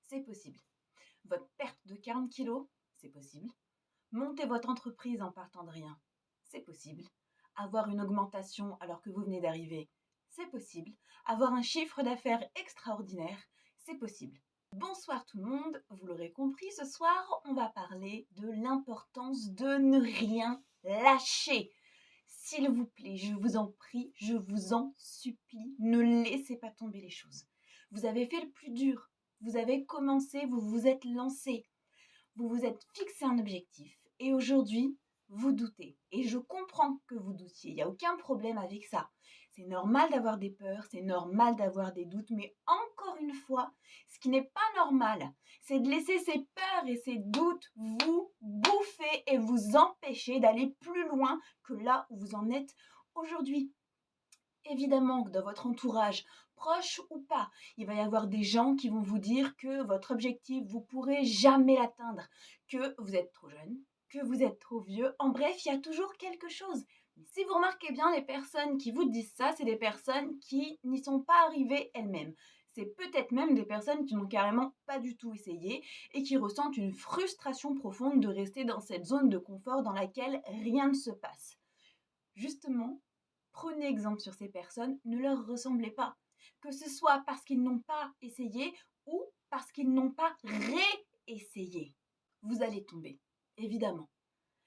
c'est possible. Votre perte de 40 kilos, c'est possible. Monter votre entreprise en partant de rien, c'est possible. Avoir une augmentation alors que vous venez d'arriver, c'est possible. Avoir un chiffre d'affaires extraordinaire, c'est possible. Bonsoir tout le monde, vous l'aurez compris, ce soir, on va parler de l'importance de ne rien lâcher. S'il vous plaît, je vous en prie, je vous en supplie, ne laissez pas tomber les choses. Vous avez fait le plus dur, vous avez commencé, vous vous êtes lancé, vous vous êtes fixé un objectif et aujourd'hui, vous doutez. Et je comprends que vous doutiez, il n'y a aucun problème avec ça. C'est normal d'avoir des peurs, c'est normal d'avoir des doutes, mais encore une fois, ce qui n'est pas normal, c'est de laisser ces peurs et ces doutes vous bouffer et vous empêcher d'aller plus loin que là où vous en êtes aujourd'hui. Évidemment que dans votre entourage, proche ou pas, il va y avoir des gens qui vont vous dire que votre objectif, vous ne pourrez jamais l'atteindre, que vous êtes trop jeune, que vous êtes trop vieux. En bref, il y a toujours quelque chose. Mais si vous remarquez bien, les personnes qui vous disent ça, c'est des personnes qui n'y sont pas arrivées elles-mêmes. C'est peut-être même des personnes qui n'ont carrément pas du tout essayé et qui ressentent une frustration profonde de rester dans cette zone de confort dans laquelle rien ne se passe. Justement, prenez exemple sur ces personnes, ne leur ressemblez pas. Que ce soit parce qu'ils n'ont pas essayé ou parce qu'ils n'ont pas réessayé. Vous allez tomber, évidemment.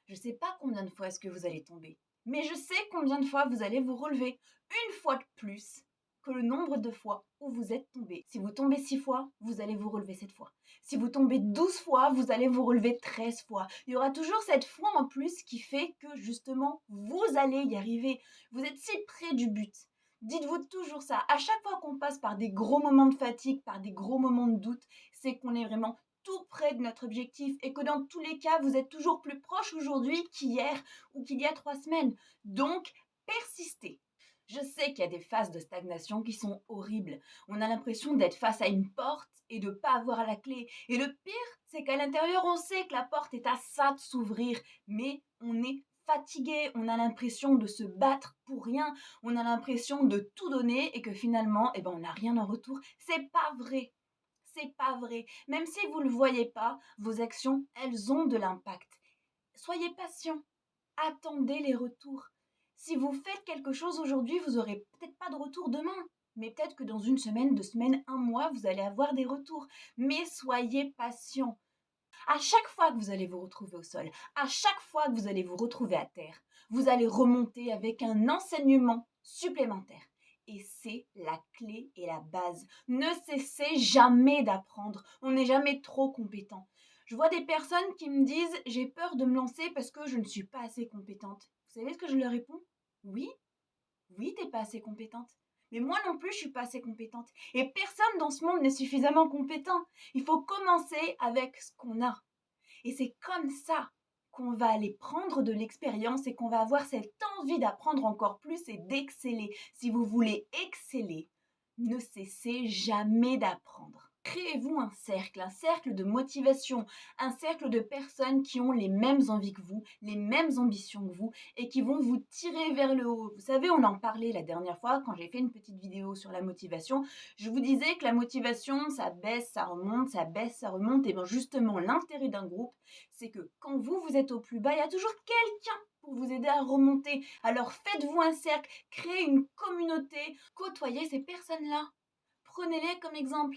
Je ne sais pas combien de fois est-ce que vous allez tomber, mais je sais combien de fois vous allez vous relever. Une fois de plus que le nombre de fois où vous êtes tombé. Si vous tombez 6 fois, vous allez vous relever 7 fois. Si vous tombez 12 fois, vous allez vous relever 13 fois. Il y aura toujours cette fois en plus qui fait que justement, vous allez y arriver. Vous êtes si près du but. Dites-vous toujours ça. À chaque fois qu'on passe par des gros moments de fatigue, par des gros moments de doute, c'est qu'on est vraiment tout près de notre objectif et que dans tous les cas, vous êtes toujours plus proche aujourd'hui qu'hier ou qu'il y a 3 semaines. Donc, persistez. Je sais qu'il y a des phases de stagnation qui sont horribles. On a l'impression d'être face à une porte et de ne pas avoir la clé. Et le pire, c'est qu'à l'intérieur, on sait que la porte est à ça de s'ouvrir, mais on est fatigué, on a l'impression de se battre pour rien, on a l'impression de tout donner et que finalement, on n'a rien en retour. C'est pas vrai. C'est pas vrai. Même si vous ne le voyez pas, vos actions, elles ont de l'impact. Soyez patient. Attendez les retours. Si vous faites quelque chose aujourd'hui, vous n'aurez peut-être pas de retour demain. Mais peut-être que dans une semaine, 2 semaines, un mois, vous allez avoir des retours. Mais soyez patient. À chaque fois que vous allez vous retrouver au sol, à chaque fois que vous allez vous retrouver à terre, vous allez remonter avec un enseignement supplémentaire. Et c'est la clé et la base. Ne cessez jamais d'apprendre. On n'est jamais trop compétent. Je vois des personnes qui me disent « j'ai peur de me lancer parce que je ne suis pas assez compétente ». Vous savez ce que je leur réponds? Oui, oui, t'es pas assez compétente. Mais moi non plus, je suis pas assez compétente. Et personne dans ce monde n'est suffisamment compétent. Il faut commencer avec ce qu'on a. Et c'est comme ça qu'on va aller prendre de l'expérience et qu'on va avoir cette envie d'apprendre encore plus et d'exceller. Si vous voulez exceller, ne cessez jamais d'apprendre. Créez-vous un cercle de motivation, un cercle de personnes qui ont les mêmes envies que vous, les mêmes ambitions que vous et qui vont vous tirer vers le haut. Vous savez, on en parlait la dernière fois quand j'ai fait une petite vidéo sur la motivation. Je vous disais que la motivation, ça baisse, ça remonte, ça baisse, ça remonte. Et bien justement, l'intérêt d'un groupe, c'est que quand vous êtes au plus bas, il y a toujours quelqu'un pour vous aider à remonter. Alors faites-vous un cercle, créez une communauté, côtoyez ces personnes-là. Prenez-les comme exemple.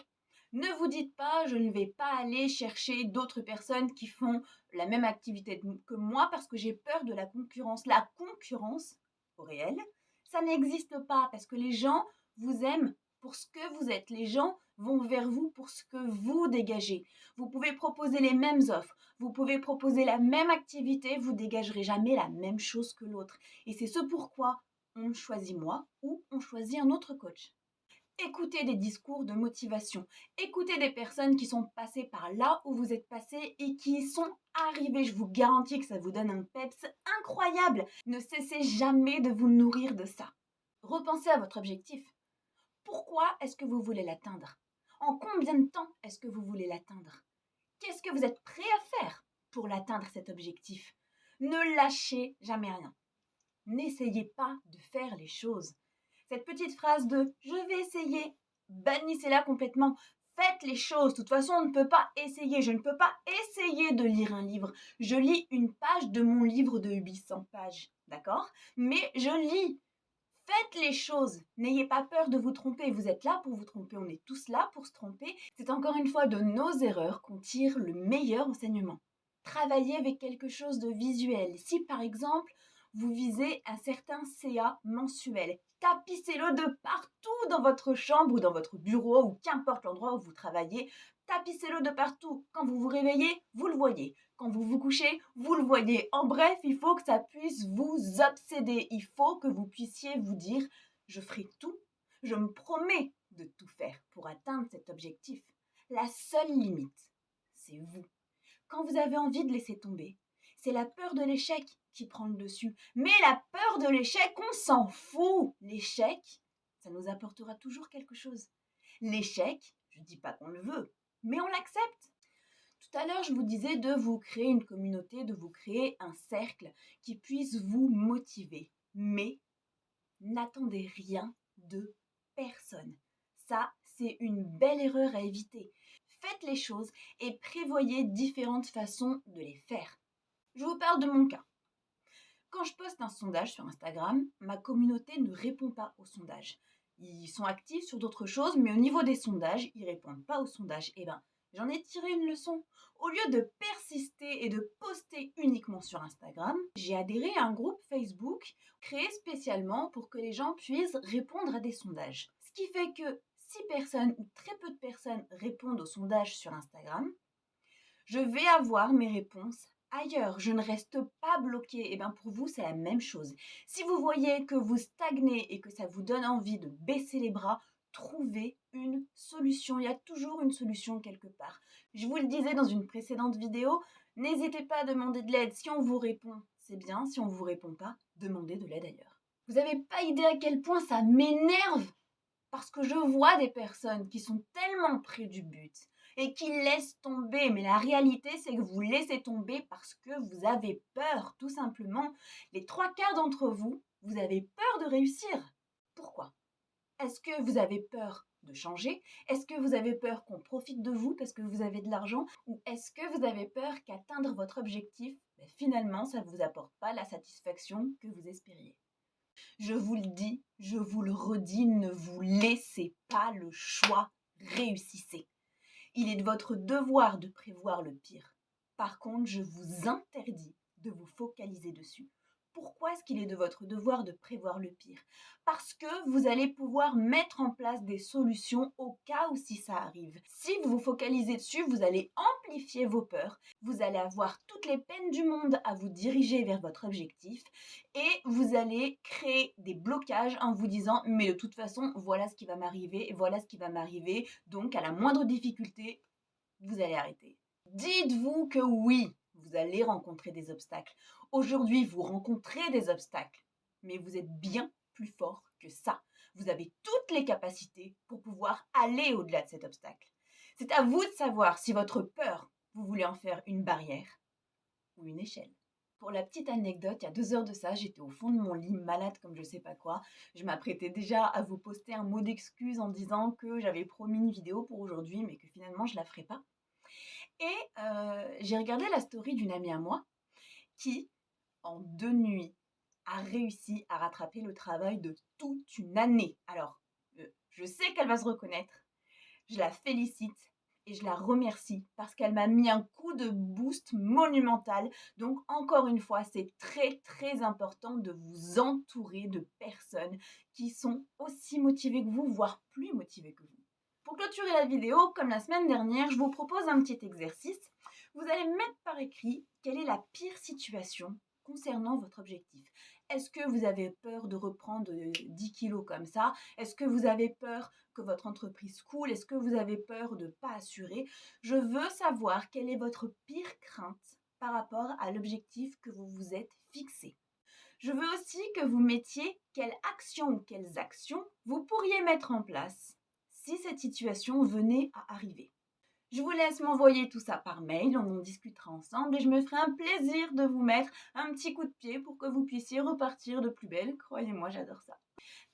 Ne vous dites pas, je ne vais pas aller chercher d'autres personnes qui font la même activité que moi parce que j'ai peur de la concurrence. La concurrence, au réel, ça n'existe pas parce que les gens vous aiment pour ce que vous êtes. Les gens vont vers vous pour ce que vous dégagez. Vous pouvez proposer les mêmes offres, vous pouvez proposer la même activité, vous dégagerez jamais la même chose que l'autre. Et c'est ce pourquoi on choisit moi ou on choisit un autre coach. Écoutez des discours de motivation. Écoutez des personnes qui sont passées par là où vous êtes passé et qui y sont arrivées. Je vous garantis que ça vous donne un peps incroyable. Ne cessez jamais de vous nourrir de ça. Repensez à votre objectif. Pourquoi est-ce que vous voulez l'atteindre? En combien de temps est-ce que vous voulez l'atteindre? Qu'est-ce que vous êtes prêt à faire pour l'atteindre cet objectif? Ne lâchez jamais rien. N'essayez pas de faire les choses. Cette petite phrase de « je vais essayer », bannissez-la complètement. Faites les choses. De toute façon, on ne peut pas essayer. Je ne peux pas essayer de lire un livre. Je lis une page de mon livre de 800 pages, d'accord? Mais je lis. Faites les choses. N'ayez pas peur de vous tromper. Vous êtes là pour vous tromper. On est tous là pour se tromper. C'est encore une fois de nos erreurs qu'on tire le meilleur enseignement. Travaillez avec quelque chose de visuel. Si par exemple, vous visez un certain CA mensuel, tapissez-le de partout dans votre chambre ou dans votre bureau ou qu'importe l'endroit où vous travaillez. Tapissez-le de partout. Quand vous vous réveillez, vous le voyez. Quand vous vous couchez, vous le voyez. En bref, il faut que ça puisse vous obséder. Il faut que vous puissiez vous dire, je ferai tout, je me promets de tout faire pour atteindre cet objectif. La seule limite, c'est vous. Quand vous avez envie de laisser tomber, c'est la peur de l'échec qui prend le dessus. Mais la peur de l'échec, on s'en fout. L'échec, ça nous apportera toujours quelque chose. L'échec, je ne dis pas qu'on le veut, mais on l'accepte. Tout à l'heure, je vous disais de vous créer une communauté, de vous créer un cercle qui puisse vous motiver. Mais n'attendez rien de personne. Ça, c'est une belle erreur à éviter. Faites les choses et prévoyez différentes façons de les faire. Je vous parle de mon cas. Quand je poste un sondage sur Instagram, ma communauté ne répond pas au sondage. Ils sont actifs sur d'autres choses, mais au niveau des sondages, ils répondent pas aux sondages. Eh ben, j'en ai tiré une leçon. Au lieu de persister et de poster uniquement sur Instagram, j'ai adhéré à un groupe Facebook créé spécialement pour que les gens puissent répondre à des sondages. Ce qui fait que si personne ou très peu de personnes répondent aux sondages sur Instagram, je vais avoir mes réponses ailleurs. Je ne reste pas bloquée. Et bien pour vous, c'est la même chose. Si vous voyez que vous stagnez et que ça vous donne envie de baisser les bras, trouvez une solution. Il y a toujours une solution quelque part. Je vous le disais dans une précédente vidéo, n'hésitez pas à demander de l'aide. Si on vous répond, c'est bien. Si on ne vous répond pas, demandez de l'aide ailleurs. Vous n'avez pas idée à quel point ça m'énerve parce que je vois des personnes qui sont tellement près du but et qui laissent tomber. Mais la réalité, c'est que vous laissez tomber parce que vous avez peur, tout simplement. Les 3/4 d'entre vous, vous avez peur de réussir. Pourquoi? Est-ce que vous avez peur de changer? Est-ce que vous avez peur qu'on profite de vous parce que vous avez de l'argent? Ou est-ce que vous avez peur qu'atteindre votre objectif, finalement, ça ne vous apporte pas la satisfaction que vous espériez? Je vous le dis, je vous le redis, ne vous laissez pas le choix, réussissez. Il est de votre devoir de prévoir le pire. Par contre, je vous interdis de vous focaliser dessus. Pourquoi est-ce qu'il est de votre devoir de prévoir le pire? Parce que vous allez pouvoir mettre en place des solutions au cas où si ça arrive. Si vous vous focalisez dessus, vous allez amplifier vos peurs, vous allez avoir toutes les peines du monde à vous diriger vers votre objectif et vous allez créer des blocages en vous disant mais de toute façon, voilà ce qui va m'arriver, voilà ce qui va m'arriver, donc à la moindre difficulté, vous allez arrêter. Dites-vous que oui, vous allez rencontrer des obstacles. Aujourd'hui, vous rencontrez des obstacles, mais vous êtes bien plus fort que ça. Vous avez toutes les capacités pour pouvoir aller au-delà de cet obstacle. C'est à vous de savoir si votre peur, vous voulez en faire une barrière ou une échelle. Pour la petite anecdote, il y a 2 heures de ça, j'étais au fond de mon lit, malade comme je sais pas quoi. Je m'apprêtais déjà à vous poster un mot d'excuse en disant que j'avais promis une vidéo pour aujourd'hui, mais que finalement je la ferai pas. Et j'ai regardé la story d'une amie à moi qui, en 2 nuits, a réussi à rattraper le travail de toute une année. Alors, je sais qu'elle va se reconnaître, je la félicite et je la remercie parce qu'elle m'a mis un coup de boost monumental. Donc, encore une fois, c'est très, très important de vous entourer de personnes qui sont aussi motivées que vous, voire plus motivées que vous. Pour clôturer la vidéo, comme la semaine dernière, je vous propose un petit exercice. Vous allez mettre par écrit quelle est la pire situation concernant votre objectif. Est-ce que vous avez peur de reprendre 10 kilos comme ça? Est-ce que vous avez peur que votre entreprise coule? Est-ce que vous avez peur de ne pas assurer? Je veux savoir quelle est votre pire crainte par rapport à l'objectif que vous vous êtes fixé. Je veux aussi que vous mettiez quelles actions ou quelles actions vous pourriez mettre en place si cette situation venait à arriver. Je vous laisse m'envoyer tout ça par mail, on en discutera ensemble et je me ferai un plaisir de vous mettre un petit coup de pied pour que vous puissiez repartir de plus belle. Croyez-moi, j'adore ça.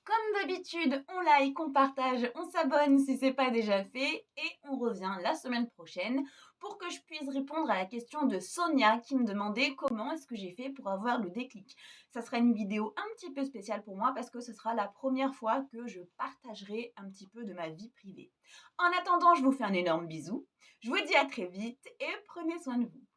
Comme d'habitude, on like, on partage, on s'abonne si c'est pas déjà fait et on revient la semaine prochaine pour que je puisse répondre à la question de Sonia qui me demandait comment est-ce que j'ai fait pour avoir le déclic. Ça sera une vidéo un petit peu spéciale pour moi parce que ce sera la première fois que je partagerai un petit peu de ma vie privée. En attendant, je vous fais un énorme bisou. Je vous dis à très vite et prenez soin de vous.